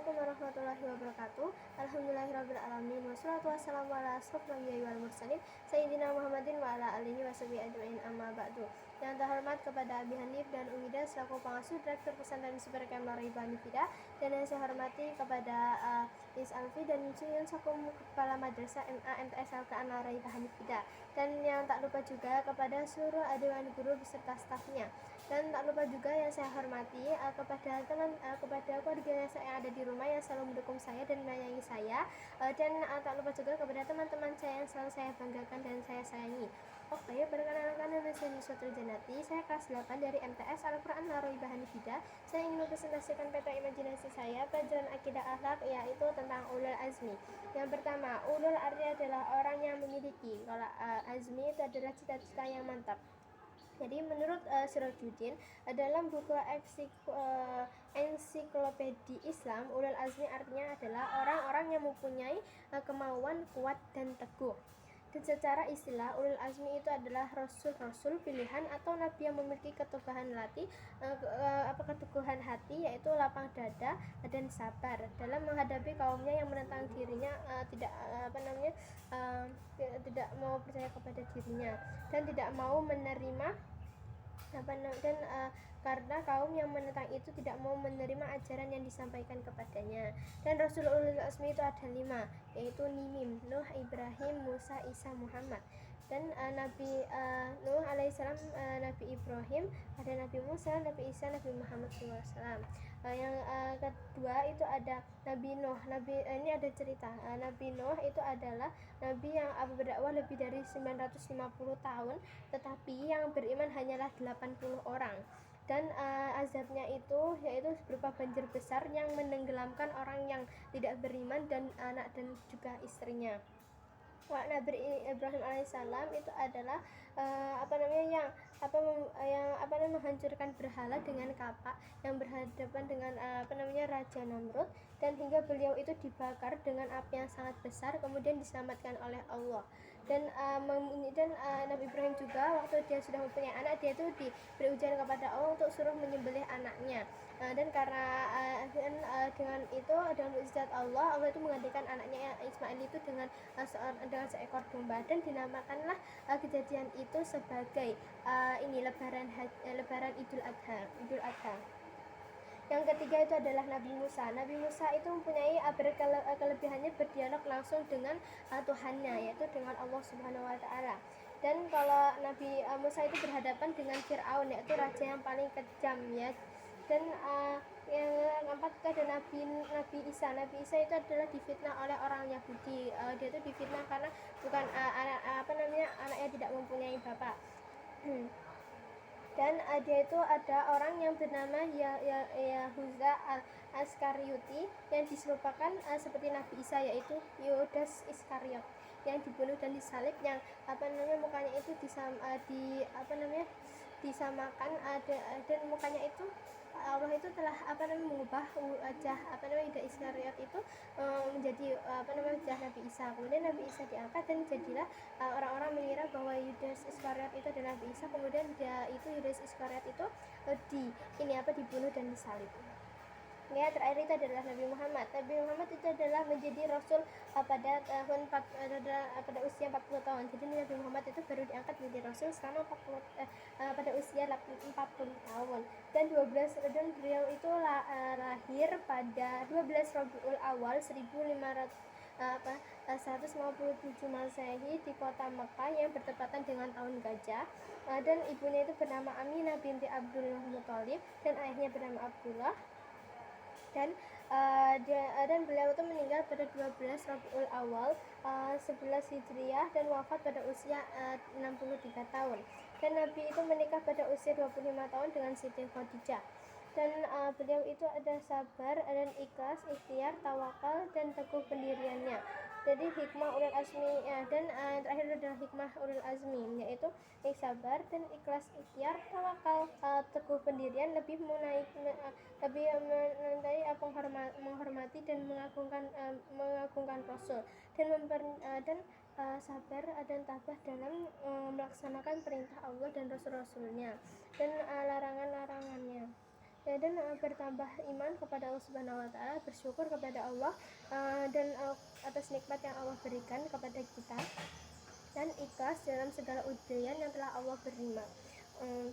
Assalamualaikum warahmatullahi wabarakatuh. Alhamdulillahirabbil alamin. Wassalatu wassalamu ala asyrofil anbiya'i wal mursalin sayyidina Muhammadin wa ala alihi washabihi ajmain, amma ba'du. Yang terhormat kepada Abi Hanif dan Umida selaku pengasuh Direktur Pesantren Super Camp Loraiba Nifida, dan yang saya hormati kepada Is Alfi dan Yun selaku Kepala Madrasah MA MTS Al-Quran Loraiba Nifida, dan yang tak lupa juga kepada seluruh dewan guru beserta stafnya. Dan tak lupa juga yang saya hormati kepada keluarga saya yang ada di rumah yang selalu mendukung saya dan menyayangi saya, dan tak lupa juga kepada teman-teman saya yang selalu saya banggakan dan saya sayangi. Oke, perkenalkan nama saya Niswatul Janati. Saya kelas 8 dari MTS Al-Quran Loraiba Nifida. Saya ingin mempresentasikan peta imajinasi saya pelajaran akidah akhlak, yaitu tentang ulul azmi. Yang pertama, ulul artinya adalah orang yang memiliki. Kalau azmi itu adalah cita-cita yang mantap. Jadi menurut Sirajuddin, dalam buku ensiklopedi Islam, ulul azmi artinya adalah orang-orang yang mempunyai kemauan kuat dan teguh. Dan secara istilah, ulul azmi itu adalah rasul-rasul pilihan atau nabi yang memiliki keteguhan hati, yaitu lapang dada dan sabar dalam menghadapi kaumnya yang menentang dirinya, tidak mau percaya kepada dirinya dan tidak mau menerima karena kaum yang menentang itu tidak mau menerima ajaran yang disampaikan kepadanya. Dan Rasul ulul azmi itu ada 5, yaitu Nimim, Nuh, Ibrahim, Musa, Isa, Muhammad. Dan Nabi Nuh alaihissalam, Nabi Ibrahim, ada Nabi Musa, Nabi Isa, Nabi Muhammad SAW. Yang kedua itu ada Nabi Nuh. Ini ada cerita. Nabi Nuh itu adalah nabi yang berdakwah lebih dari 950 tahun, tetapi yang beriman hanyalah 80 orang. Dan azabnya itu yaitu berupa banjir besar yang menenggelamkan orang yang tidak beriman dan anak dan juga istrinya. Nabi Ibrahim alaihissalam itu adalah menghancurkan berhala dengan kapak yang berhadapan dengan Raja Namrud, dan hingga beliau itu dibakar dengan api yang sangat besar, kemudian diselamatkan oleh Allah. Dan Nabi Ibrahim juga waktu dia sudah mempunyai anak, dia itu diberi ujian kepada Allah untuk suruh menyembelih anaknya. Dan karena dengan mukjizat Allah itu menggantikan anaknya Ismail itu dengan seekor domba, dan dinamakanlah kejadian itu sebagai lebaran Idul Adha. Yang ketiga itu adalah Nabi Musa. Nabi Musa itu mempunyai kelebihannya berdialog langsung dengan Tuhannya, yaitu dengan Allah Subhanahu wa taala. Dan kalau Nabi Musa itu berhadapan dengan Fir'aun, yaitu raja yang paling kejam, ya. Dan yang keempat itu ada Nabi Isa. Nabi Isa itu adalah difitnah oleh orang Yahudi. Dia itu difitnah karena bukan anaknya tidak mempunyai bapak. Dan dia itu ada orang yang bernama Yahuza al-Askarioti yang diserupakan seperti Nabi Isa, yaitu Yudas Iskariot, yang dibunuh dan disalib, yang mukanya itu disamakan dan mukanya itu Allah itu telah mengubah wajah Yudas Iskariot itu menjadi wajah Nabi Isa. Kemudian Nabi Isa diangkat dan jadilah orang-orang mengira bahwa Yudas Iskariot itu adalah Nabi Isa. Kemudian Yudas Iskariot itu dibunuh dan disalib. Ya, terakhir itu adalah Nabi Muhammad. Nabi Muhammad itu adalah menjadi rasul pada usia 40 tahun. Jadi Nabi Muhammad itu baru diangkat menjadi rasul selama pada usia 40 tahun. Dan beliau itu lahir pada 12 Rabiul Awal 157 Masehi di kota Mekah yang bertepatan dengan tahun gajah. Dan ibunya itu bernama Aminah binti Abdul Muthalib dan ayahnya bernama Abdullah. Dan beliau itu meninggal pada 12 Rabiul Awal 11 Hijriah dan wafat pada usia 63 tahun. Dan Nabi itu menikah pada usia 25 tahun dengan Siti Khadijah. Dan beliau itu ada sabar dan ikhlas, ikhtiar, tawakal, dan teguh pendiriannya. Jadi hikmah ulul azmi, dan yang terakhir adalah hikmah ulul azmi, yaitu sabar dan ikhlas, ikhtiar, tawakal, teguh pendirian, lebih menghormati dan mengagungkan Rasul, dan sabar dan tabah dalam melaksanakan perintah Allah dan Rasul-Rasulnya dan larangan-larangannya. dan bertambah iman kepada Allah Subhanahu wa taala, bersyukur kepada Allah dan atas nikmat yang Allah berikan kepada kita, dan ikhlas dalam segala ujian yang telah Allah beri,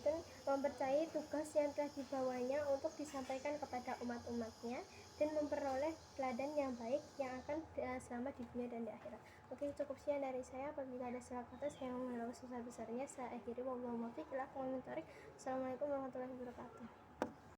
dan mempercayai tugas yang telah dibawanya untuk disampaikan kepada umat-umatnya dan memperoleh teladan yang baik yang akan selamat di dunia dan di akhirat. Oke, cukup sekian dari saya. Apabila ada salah kata, saya mengulangi sebesar-besarnya. Saya akhiri, wabillahi taufiq wal hidayah. Assalamualaikum warahmatullahi wabarakatuh.